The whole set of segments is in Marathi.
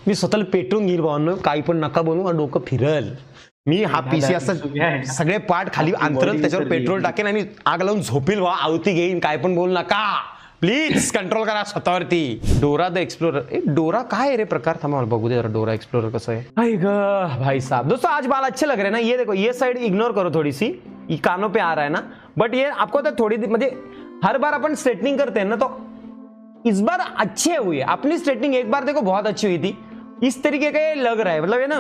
मी स्वतःला पेटवून घेईल भावांनो, काही पण नका बनवू आणि डोकं फिरल. मी हा पीसी असं सगळे पार्ट खाली अंतरल, त्याच्यावर पेट्रोल टाकेन आणि आग लावून झोपील. वा आवती घेईन, काय पण बोल नका प्लीज, कंट्रोल करा स्वतःवरती. Dora the explorer. डोरा काय रे प्रकार, था मैं बगू दे जरा डोरा एक्सप्लोरर कैसा है. भाई साहब दोस्तों, आज बाल अच्छे लग रहे हैं ना. ये देखो, ये साइड इग्नोर करो थोड़ी सी, ये कानों पे आ रहा है ना, बट ये आपको तो थोड़ी म्हणजे हर बार अपन स्ट्रेटनिंग करते हैं ना, तो इस बार अच्छे हुए. अपनी स्ट्रेटनिंग एक बार देखो बहुत अच्छी हुई थी, इस तरीके का ये लग रहा है, मतलब है ना.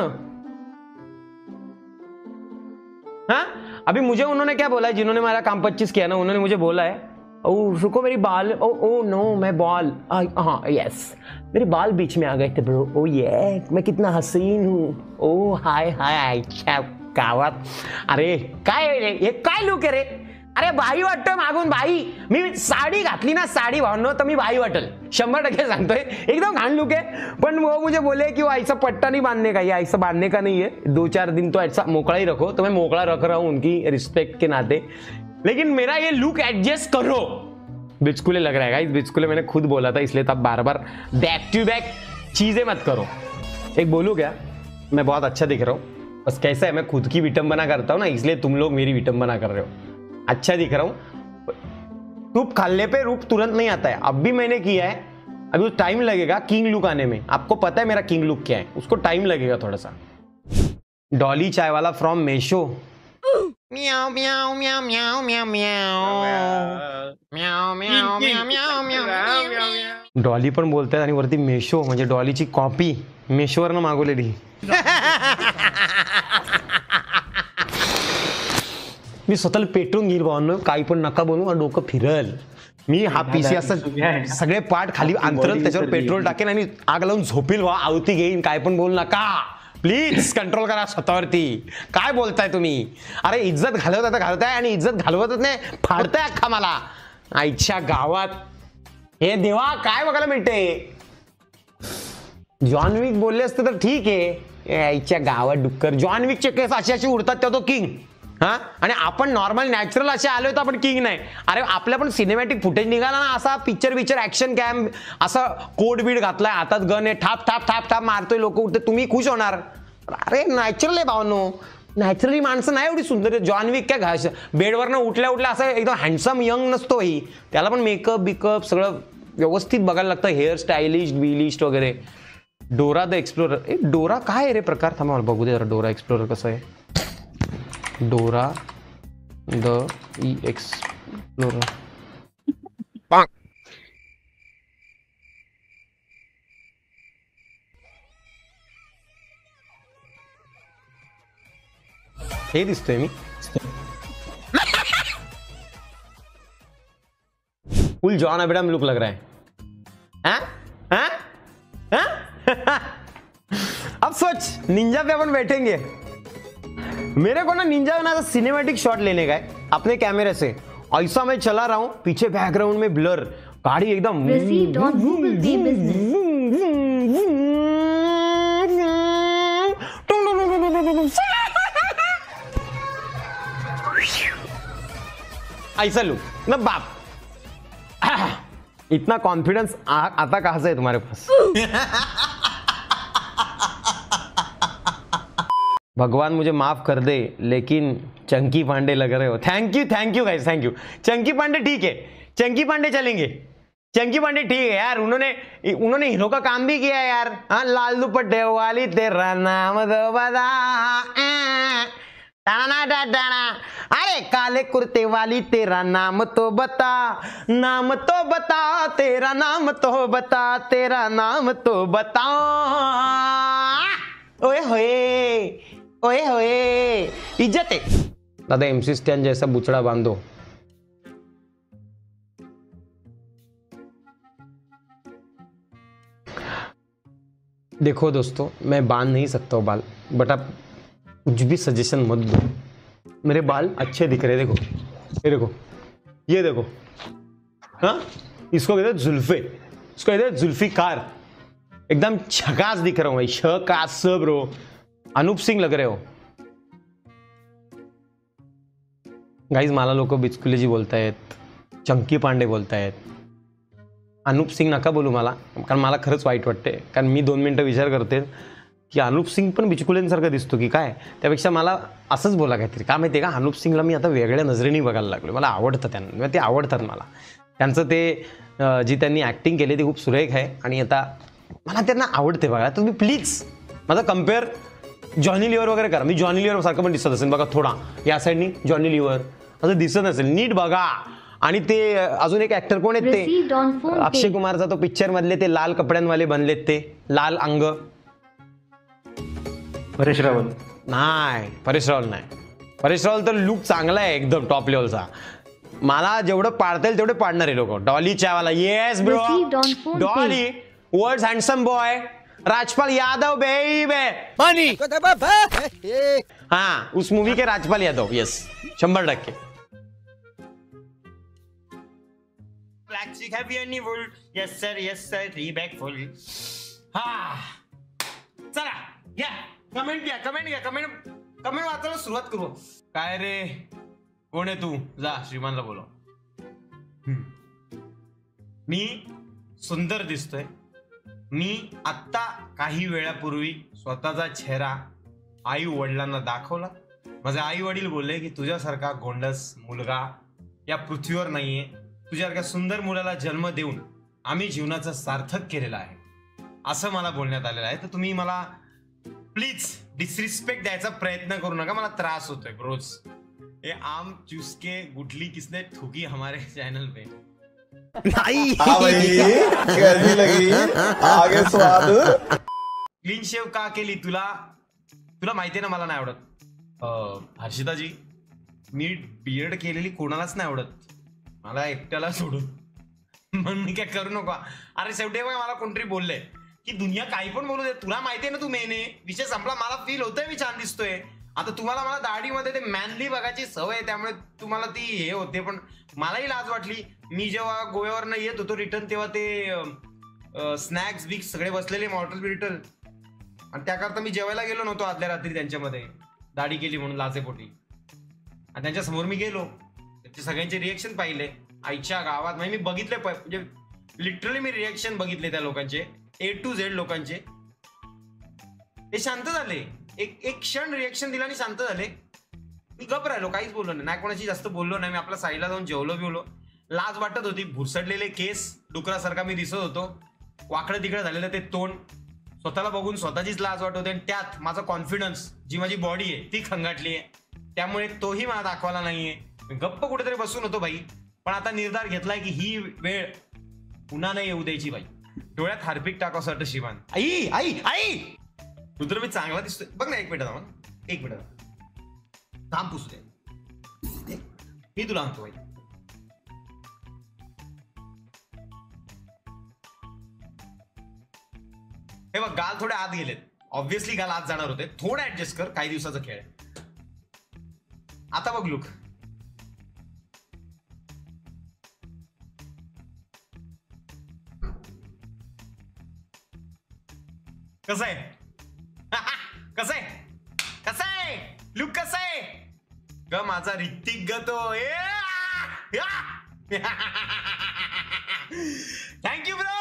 हाँ, अभी मुझे उन्होंने क्या बोला है, जिन्होंने मेरा काम 25 किया ना, उन्होंने मुझे बोला है, ओ रुको मेरी बाल, ओ नो मैं बाल, हाँ यस मेरे बाल बीच में आ गए थे ब्रो. ओ ये मैं कितना हसीन हूँ. ओ हाय हाय क्या गावात. अरे काय हे काय लुक आहे रे. अरे बाई वाटतोय मागून बाई. मी साडी घातली ना, साडी भावनो तर मी बाई वाटल, 100% सांगतोय. एकदम घाण लुक है, पण वो मुझे बोले कि वो ऐसा पट्टा नहीं बांधने का, ये ऐसा बांधने का नहीं है, 2-4 दिन तो ऐसा मोकड़ा ही रखो. तो मैं मोकड़ा रख रहा हूँ उनकी रिस्पेक्ट के नाते, लेकिन मेरा ये लुक एडजस्ट करो. बिचकुले लग रहा है गाइस, बिचकुले मैंने खुद बोला था, इसलिए तब बार बार बैक टू बैक चीजें मत करो. एक बोलूं क्या, मैं बहुत अच्छा दिख रहा हूँ, बस कैसा है मैं खुद की विटंबना करता हूँ ना, इसलिए तुम लोग मेरी विटंबना कर रहे हो. अच्छा दिख रहा हूँ. सूप खाने पे रूप तुरंत नहीं आता है, अब भी मैंने किया है, अभी टाइम लगेगा किंग लुक आने में. आपको पता है मेरा किंग लुक क्या है, उसको टाइम लगेगा थोड़ा सा. डॉली चाय वाला from Meesho. Meow meow meow meow meow meow meow meow meow meow. Dolly पण बोलतात आणि वरती मेशो, म्हणजे डॉलीची कॉपी मेशोवरनं मागवलेली. मी स्वतःला पेटवून घेईल भावांनो, काही पण नका बनवू आणि डोकं फिरल. मी हा पीसी असं सगळे पार्ट खाली अंतरल, त्याच्यावर पेट्रोल टाकेन आणि आग लावून झोपील. वा आवती घेईन, काय पण बोल नका प्लीज, कंट्रोल करा स्वतःवरती. काय बोलताय तुम्ही. अरे इज्जत घालवताय आणि इज्जत घालवतच नाही, फाडताय अख्खा मला आईच्या गावात. हे देवा काय बघायला मिळते. जॉन विक बोलले असते तर ठीक आहे, आईच्या गावात डुक्कर. जॉन विकचे केस असे असे उडतात तेव्हा तो किंग. हा, आणि आपण नॉर्मल नॅचरल असे आलोय तर आपण किंग नाही. अरे आपल्या पण सिनेमॅटिक फुटेज निघाला ना, असा पिक्चर ऍक्शन कॅम, असा कोड बीड घातलाय, हातात गन आहे, ठाप ठाप ठाप ठाप मारतोय, लोक उठते, तुम्ही खुश होणार. अरे नॅचरल आहे भावनो, नॅचरली माणसं नाही एवढी सुंदर. जॉन विक काय घास बेडवरनं उठल्या उठल्या असं एकदम हँडसम यंग नसतो ही, त्याला पण मेकअप बिकअप सगळं व्यवस्थित बघायला लागतं, हेअर स्टायलिश बिलिस्ट वगैरे. Dora the explorer. डोरा काय आहे रे प्रकार, था मला बघू दे जरा डोरा एक्सप्लोरर कसं आहे. Dora the explorer. हे दिसतोय मी फुल जॉन अब्राहम लुक लग रहा है. हाँ? हाँ? हाँ? अब सोच, निंजा पे अपन बैठेंगे, मेरे को ना निंजा ना सिनेमैटिक शॉट लेने का है अपने कैमरे से. ऐसा मैं चला रहा हूं, पीछे बैकग्राउंड में ब्लर, गाड़ी एकदम ऐसा लुक ना बाप. इतना कॉन्फिडेंस आता कहां से है तुम्हारे पास. भगवान मुझे माफ कर दे, लेकिन चंकी पांडे लग रहे हो. Thank you guys, thank you. Chunky Pandey ठीक है, चंकी पांडे चलेंगे, चंकी पांडे ठीक है यार. उन्होंने हीरो का काम भी किया है यार. हाँ, लाल दुपट्टे वाली तेरा नाम तो बता, अरे काले कुर्ते वाली तेरा नाम तो बता, नाम तो बता, तेरा नाम तो बता, तेरा नाम तो बता. ओए होए ओए होए, इज्जत है. दादा MC स्टैन जैसा बुचड़ा बांधो. देखो दोस्तों, मैं बांध नहीं सकता हूँ बाल, बट आप कुछ भी सजेशन मत दो. मेरे बाल अच्छे दिख रहे. देखो ये देखो, ये देखो. हाँ, इसको कहते हैं जुल्फे, इसको कहते हैं जुल्फिकार. एकदम झकास दिख रहा हूं भाई, झकास ब्रो. अनूप सिंह लग रहे हो गाइज. मला लोक बिचकुलेजी बोलतायत, चंकी पांडे बोलतायत. अनुप सिंग नका बोलू मला, कारण मला खरंच वाईट वाटते. कारण मी 2 मिनटं विचार करते की अनुप सिंग पण बिचकुलेंसारखं दिसतो की काय. त्यापेक्षा मला असंच बोला काहीतरी. का माहिती आहे का, अनुप सिंगला मी आता वेगळ्या नजरेने बघायला लागलो. मला आवडतं त्यांना, ते आवडतात मला. त्यांचं ते जी त्यांनी ॲक्टिंग केली ती खूप सुरेख आहे आणि आता मला त्यांना आवडते. बघा तुम्ही प्लीज माझा कम्पेअर जॉनी लिव्हर वगैरे करा. मी जॉनी लिव्हर सारखं पण दिसत असेल बघा, थोडा या साईडनी जॉनी लिव्हर असं दिसत असेल. नीट बघा. आणि ते अजून एक ऍक्टर कोण आहेत ते, अक्षय कुमारचा तो पिक्चर मधले ते लाल कपड्यांवाले बनलेत, ते लाल अंग. परेश रावल नाही, परेश रावल नाही. परेश रावल तर लुक चांगला आहे एकदम टॉप लेवलचा. मला जेवढं पाडता येईल तेवढे पाडणार आहे लोक. Dolly Chaiwala, yes bro, Dolly world handsome boy, Rajpal Yadav baby पानी. हाँ, उस मूवी के Rajpal Yadav, yes 100%. Yes sir, yes sir, 3 bag full. हा चला घ्या, कमेंट घ्या, कमेंट वाचायला सुरुवात करू. काय रे, कोण आहे तू? जा श्रीमानला बोलव. मी सुंदर दिसतोय. मी आत्ता काही वेळापूर्वी स्वतःचा चेहरा आई वडिलांना दाखवला. माझे आई वडील बोलले की तुझ्यासारखा गोंडस मुलगा या पृथ्वीवर नाहीये. तुझ्यासारख्या सुंदर मुलाला जन्म देऊन आम्ही जीवनाचं सार्थक केलेलं आहे, असं मला बोलण्यात आलेलं आहे. तर तुम्ही मला प्लीज डिसरिस्पेक्ट द्यायचा प्रयत्न करू नका. मला त्रास होतोय रोज. ये आम चूस के गुठली किसने ठोकी हमारे चैनल पे. नहीं कैसी लगी आगे स्वाद. क्लीन शेव का केली? तुला माहितीये ना मला नाही आवडत. हर्षिताजी, मी बियर्ड केलेली कोणालाच नाही आवडत, मला एकट्याला सोडून. म्हणून मी काय करू नको. अरे शेवटी मला कोणतरी बोललंय की दुनिया काही पण बोलू दे, तुला माहितीये ना तू मेन आहे. विषय संपला. मला फील होतंय मी छान दिसतोय. आता तुम्हाला मला दाढीमध्ये ते मॅनली बघायची सवय, त्यामुळे तुम्हाला ती हे होते. पण मलाही लाज वाटली. मी जेव्हा गोव्यावरनं येत होतो रिटर्न, तेव्हा ते स्नॅक्स बिक्स सगळे बसलेले मॉर्टल बिर्टल, आणि त्याकरता मी जेवायला गेलो नव्हतो आदल्या रात्री त्यांच्यामध्ये, दाढी केली म्हणून लाजेपोटी. आणि त्यांच्या समोर मी गेलो, त्यांचे सगळ्यांचे रिएक्शन पाहिले. आईच्या गावात म्हणजे मी बघितले, म्हणजे लिटरली मी रिएक्शन बघितले त्या लोकांचे, A to Z लोकांचे. ते शांत झाले. एक क्षण रिएक्शन दिला आणि शांत झाले. मी गप राहिलो, काहीच बोललो नाही, कोणाची जास्त बोललो नाही. मी आपल्या साईडला जाऊन जेवलो बिवलो. लाज वाटत होती. भुरसडलेले केस, डुकरासारखा मी दिसत होतो. वाकडं तिकडं झालेलं ते तोंड, स्वतःला बघून स्वतःचीच लाज वाटत होती. आणि त्यात माझा कॉन्फिडन्स, जी माझी बॉडी आहे ती खंगाटली आहे. त्यामुळे तोही मला दाखवायला नाहीये. गप्प कुठेतरी बसून होतो बाई. पण आता निर्धार घेतलाय की ही वेळ पुन्हा नाही येऊ द्यायची बाई. डोळ्यात हार्पिक टाकावं असं वाटतं. शिवान, आई आई आई, रुद्र मी चांगला दिसतोय बघ ना. एक मिनिट थांब, पुसू दे. मी तुला आणतो बाई. हे बघ, गाल थोडे आत गेलेत. ऑब्व्हियसली गाल आत जाणार होते. थोडं ऍडजस्ट कर, काही दिवसाचा खेळ. आता बघ लुक. कसं आहे? कसं आहे लुक? कसं आहे ग माझा ऋतिक ग तो? Thank you bro.